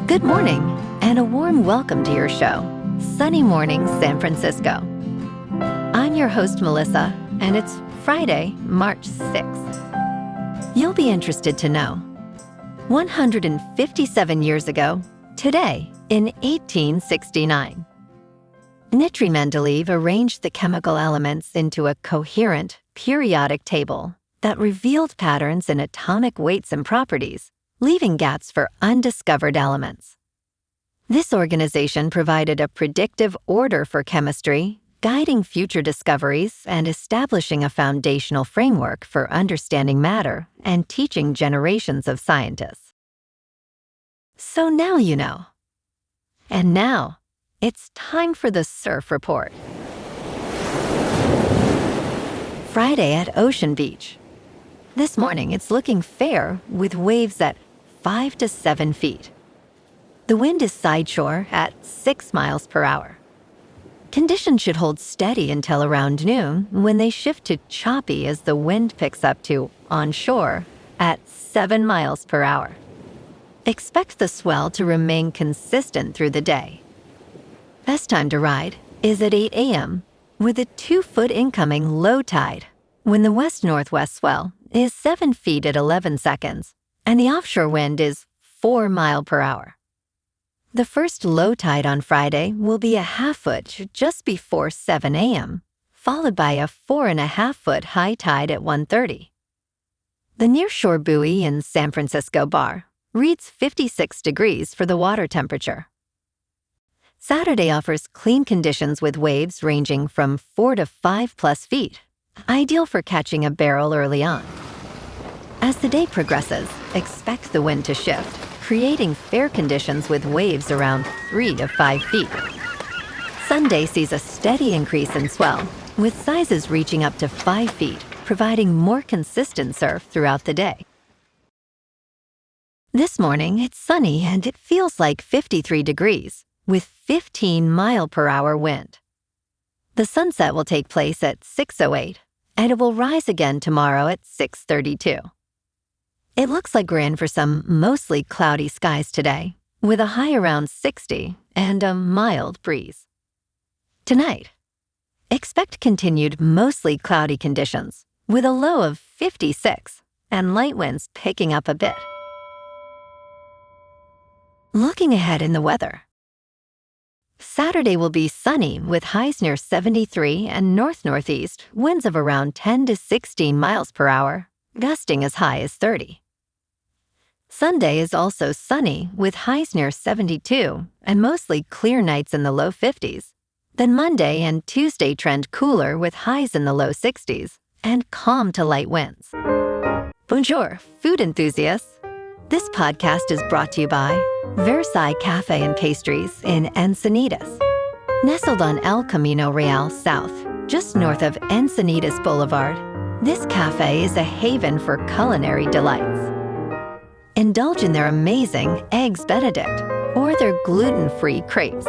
Good morning, and a warm welcome to your show, Sunny Mornings San Francisco. I'm your host, Melissa, and it's Friday, March 6th. You'll be interested to know, 157 years ago, today, in 1869, Dmitri Mendeleev arranged the chemical elements into a coherent, periodic table that revealed patterns in atomic weights and properties, leaving gaps for undiscovered elements. This organization provided a predictive order for chemistry, guiding future discoveries and establishing a foundational framework for understanding matter and teaching generations of scientists. So now you know. And now, it's time for the Surf Report. Friday at Ocean Beach. This morning, it's looking fair with waves at 5 to 7 feet. The wind is sideshore at 6 miles per hour. Conditions should hold steady until around noon, when they shift to choppy as the wind picks up to onshore at 7 miles per hour. Expect the swell to remain consistent through the day. Best time to ride is at 8 a.m. with a 2-foot incoming low tide, when the west-northwest swell is 7 feet at 11 seconds, and the offshore wind is 4 miles per hour. The first low tide on Friday will be a half-foot just before 7 a.m., followed by a 4.5-foot high tide at 1:30. The nearshore buoy in San Francisco Bar reads 56 degrees for the water temperature. Saturday offers clean conditions with waves ranging from 4 to 5+ feet, ideal for catching a barrel early on. As the day progresses, expect the wind to shift, creating fair conditions with waves around 3 to 5 feet. Sunday sees a steady increase in swell, with sizes reaching up to 5 feet, providing more consistent surf throughout the day. This morning, it's sunny and it feels like 53 degrees, with 15 mile per hour wind. The sunset will take place at 6:08, and it will rise again tomorrow at 6:32. It looks like we're in for some mostly cloudy skies today, with a high around 60 and a mild breeze. Tonight, expect continued mostly cloudy conditions, with a low of 56 and light winds picking up a bit. Looking ahead in the weather. Saturday will be sunny with highs near 73 and north-northeast, winds of around 10 to 16 miles per hour, gusting as high as 30. Sunday is also sunny with highs near 72 and mostly clear nights in the low 50s. Then Monday and Tuesday trend cooler with highs in the low 60s and calm to light winds. Bonjour, food enthusiasts. This podcast is brought to you by Versailles Cafe and Pastries in Encinitas. Nestled on El Camino Real South, just north of Encinitas Boulevard, this cafe is a haven for culinary delights. Indulge in their amazing Eggs Benedict or their gluten-free crepes.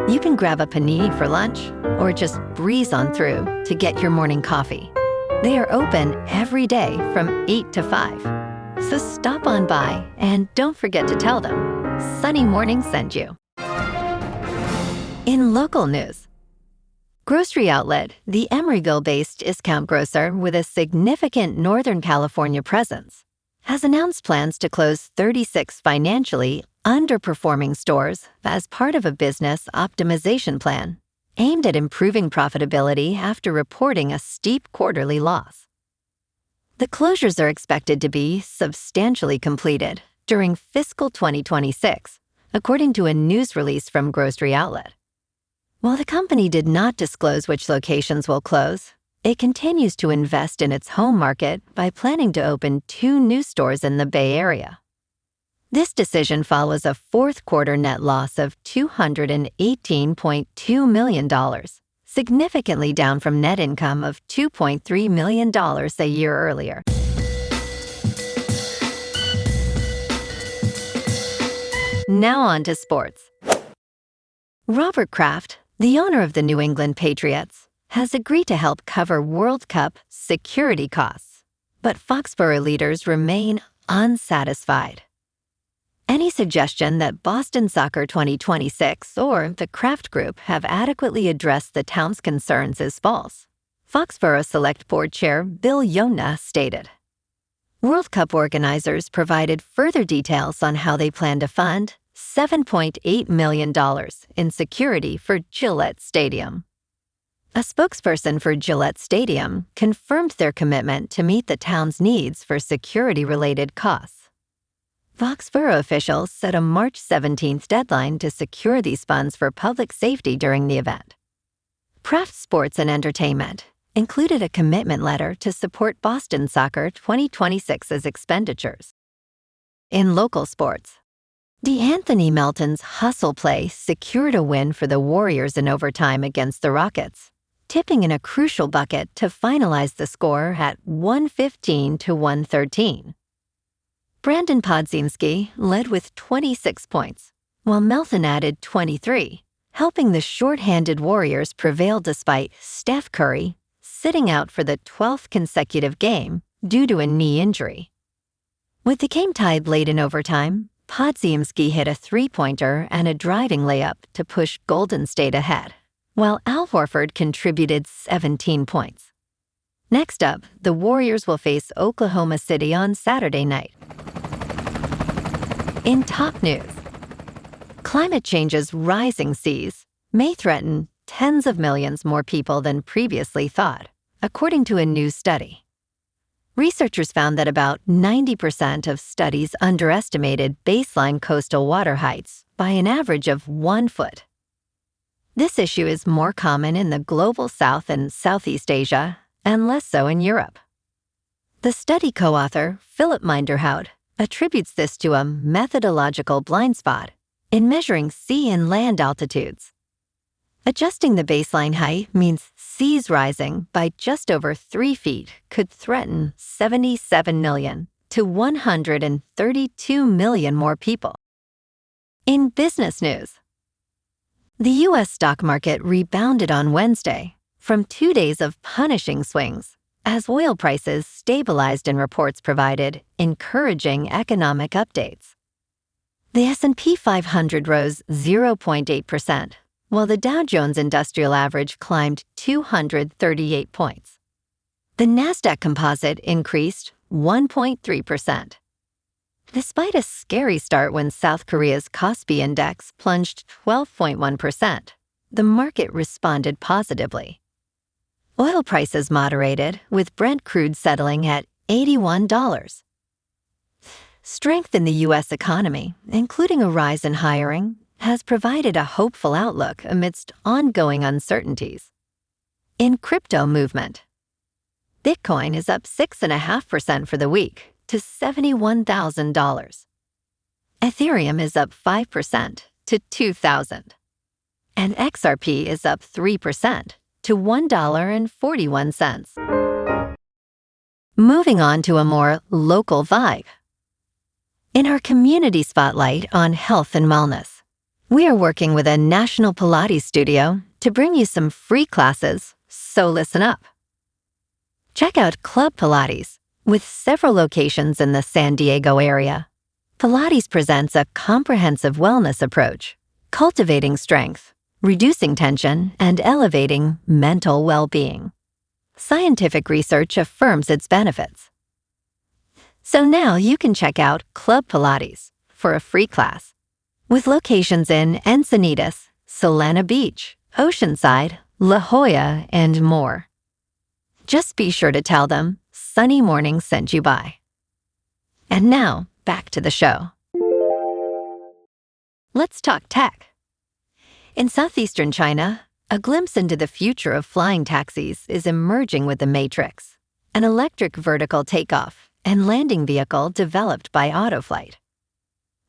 You can grab a panini for lunch or just breeze on through to get your morning coffee. They are open every day from 8 to 5. So stop on by and don't forget to tell them Sunny Morning sent you. In local news, grocery outlet, the Emeryville-based discount grocer with a significant Northern California presence, has announced plans to close 36 financially underperforming stores as part of a business optimization plan aimed at improving profitability after reporting a steep quarterly loss. The closures are expected to be substantially completed during fiscal 2026, according to a news release from Grocery Outlet. While the company did not disclose which locations will close, it continues to invest in its home market by planning to open 2 new stores in the Bay Area. This decision follows a fourth-quarter net loss of $218.2 million, significantly down from net income of $2.3 million a year earlier. Now on to sports. Robert Kraft, the owner of the New England Patriots, has agreed to help cover World Cup security costs, but Foxborough leaders remain unsatisfied. Any suggestion that Boston Soccer 2026 or the Kraft Group have adequately addressed the town's concerns is false. Foxborough Select Board Chair Bill Yona stated. World Cup organizers provided further details on how they plan to fund $7.8 million in security for Gillette Stadium. A spokesperson for Gillette Stadium confirmed their commitment to meet the town's needs for security-related costs. Foxborough officials set a March 17th deadline to secure these funds for public safety during the event. Kraft Sports and Entertainment included a commitment letter to support Boston Soccer 2026's expenditures. In local sports, De'Anthony Melton's hustle play secured a win for the Warriors in overtime against the Rockets, tipping in a crucial bucket to finalize the score at 115-113. Brandon Podziemski led with 26 points, while Melton added 23, helping the short-handed Warriors prevail despite Steph Curry sitting out for the 12th consecutive game due to a knee injury. With the game tied late in overtime, Podziemski hit a three-pointer and a driving layup to push Golden State ahead, while Al Horford contributed 17 points. Next up, the Warriors will face Oklahoma City on Saturday night. In top news, climate change's rising seas may threaten tens of millions more people than previously thought, according to a new study. Researchers found that about 90% of studies underestimated baseline coastal water heights by an average of 1 foot. This issue is more common in the global South and Southeast Asia, and less so in Europe. The study co-author, Philip Minderhout, attributes this to a methodological blind spot in measuring sea and land altitudes. Adjusting the baseline height means seas rising by just over 3 feet could threaten 77 million to 132 million more people. In business news, the U.S. stock market rebounded on Wednesday from 2 days of punishing swings as oil prices stabilized and reports provided encouraging economic updates. The S&P 500 rose 0.8%, while the Dow Jones Industrial Average climbed 238 points. The Nasdaq Composite increased 1.3%. Despite a scary start when South Korea's Kospi Index plunged 12.1%, the market responded positively. Oil prices moderated, with Brent crude settling at $81. Strength in the U.S. economy, including a rise in hiring, has provided a hopeful outlook amidst ongoing uncertainties. In crypto movement, Bitcoin is up 6.5% for the week to $71,000. Ethereum is up 5% to $2,000. And XRP is up 3% to $1.41. Moving on to a more local vibe. In our community spotlight on health and wellness, we are working with a national Pilates studio to bring you some free classes, so listen up. Check out Club Pilates, with several locations in the San Diego area. Pilates presents a comprehensive wellness approach, cultivating strength, reducing tension, and elevating mental well-being. Scientific research affirms its benefits. So now you can check out Club Pilates for a free class, with locations in Encinitas, Solana Beach, Oceanside, La Jolla, and more. Just be sure to tell them Sunny Morning sent you by. And now, back to the show. Let's talk tech. In southeastern China, a glimpse into the future of flying taxis is emerging with the Matrix, an electric vertical takeoff and landing vehicle developed by Autoflight.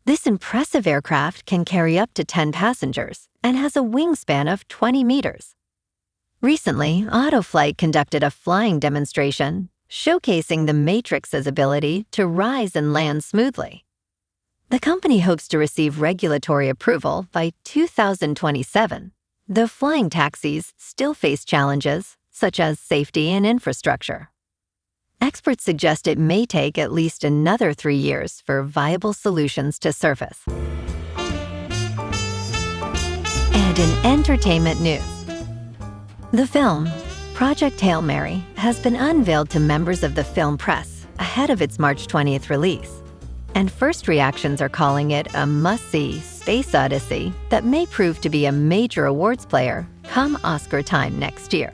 This impressive aircraft can carry up to 10 passengers and has a wingspan of 20 meters. Recently, Autoflight conducted a flying demonstration showcasing the Matrix's ability to rise and land smoothly. The company hopes to receive regulatory approval by 2027, though flying taxis still face challenges such as safety and infrastructure. Experts suggest it may take at least another 3 years for viable solutions to surface. And in entertainment news, the film Project Hail Mary has been unveiled to members of the film press ahead of its March 20th release. And first reactions are calling it a must-see space odyssey that may prove to be a major awards player come Oscar time next year.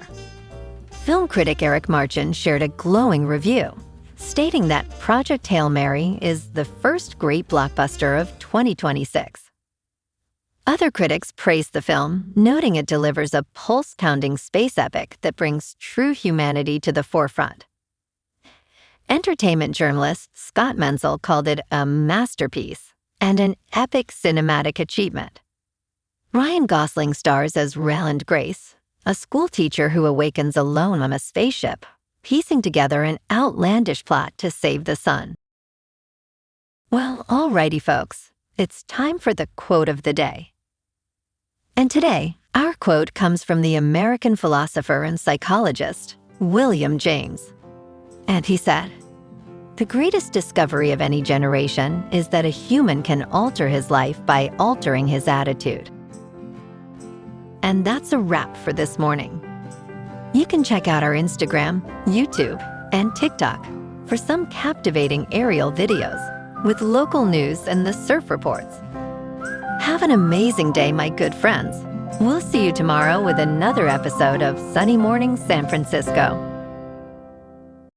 Film critic Eric Marchin shared a glowing review, stating that Project Hail Mary is the first great blockbuster of 2026. Other critics praised the film, noting it delivers a pulse-pounding space epic that brings true humanity to the forefront. Entertainment journalist Scott Menzel called it a masterpiece and an epic cinematic achievement. Ryan Gosling stars as Rayland Grace, a schoolteacher who awakens alone on a spaceship, piecing together an outlandish plot to save the sun. Well, alrighty folks, it's time for the quote of the day. And today, our quote comes from the American philosopher and psychologist, William James. And he said, "The greatest discovery of any generation is that a human can alter his life by altering his attitude." And that's a wrap for this morning. You can check out our Instagram, YouTube, and TikTok for some captivating aerial videos with local news and the surf reports. Have an amazing day, my good friends. We'll see you tomorrow with another episode of Sunny Morning San Francisco.